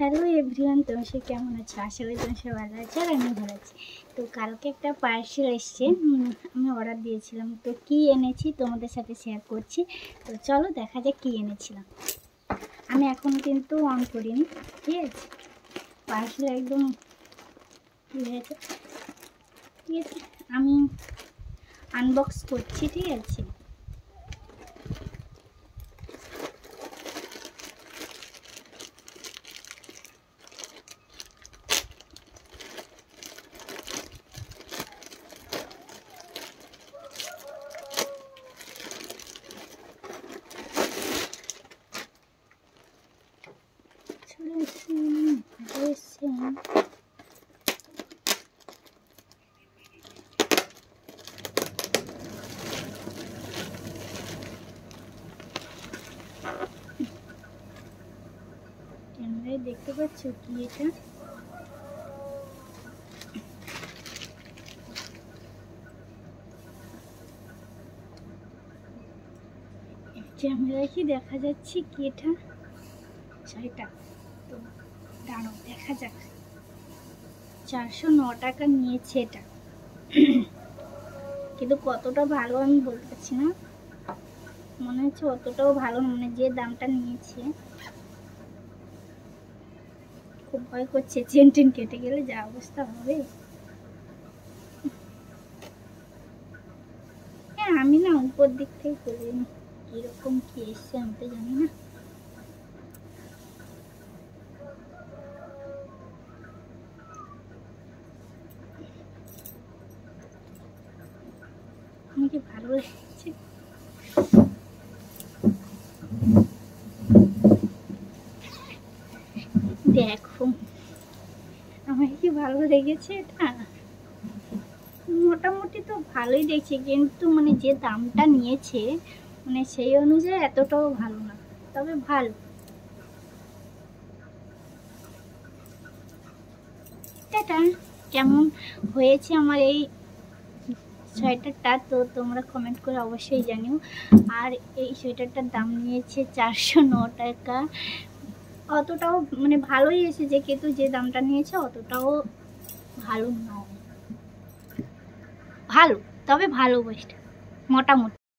Hello everyone, তোমার সে কেমন আছো? আশা করি তোমার সে ভালো আছে আর আমি ভালো আছি। তো কালকে একটা পার্সেল এসছে, আমি অর্ডার দিয়েছিলাম। তো কি এনেছি তোমাদের সাথে শেয়ার করছি। তো চলো দেখা যাক কি এনেছিলাম। আমি এখন কিন্তু অন করিনি, ঠিক আছে? পার্সেল একদম ঠিক আছে, ঠিক আছে। আমি আনবক্স করছি, ঠিক আছে? ক্যামেরায় দেখতে পাচ্ছ কি এটা? ক্যামেরায় কি দেখা যাচ্ছে কি এটা? শাড়িটা তো দাঁড়াও দেখা যাক। 409 টাকা নিয়েছে এটা, কিন্তু কতটা ভালো আমি বলতে পারছি না। মনে হচ্ছে অতটাও ভালো না, মানে যে দামটা নিয়েছে। খুব ভয় করছে চেন টেন কেটে গেলে যা অবস্থা হবে। হ্যাঁ, আমি না উপর দিক থেকে করিনি, কিরকম কি এসছে আমি তো জানি না। আমাকে ভালো লাগছে। দেখো আমার কি ভালো লেগেছে এটা। মোটামুটি তো ভালোই দেখছি, কিন্তু মানে যে দামটা নিয়েছে মানে সেই অনুযায়ী এতটাও ভালো না, তবে ভালো। এটা কেমন হয়েছে আমার এই সোয়েটারটা, তো তোমরা কমেন্ট করে অবশ্যই জানিও। আর এই সোয়েটারটার দাম নিয়েছে 409 টাকা। অতটাও মানে ভালোই এসেছে, কিন্তু যে দামটা নিয়েছে অতটাও ভালো নয়। ভালো, তবে ভালো বেস্ট, মোটামুটি।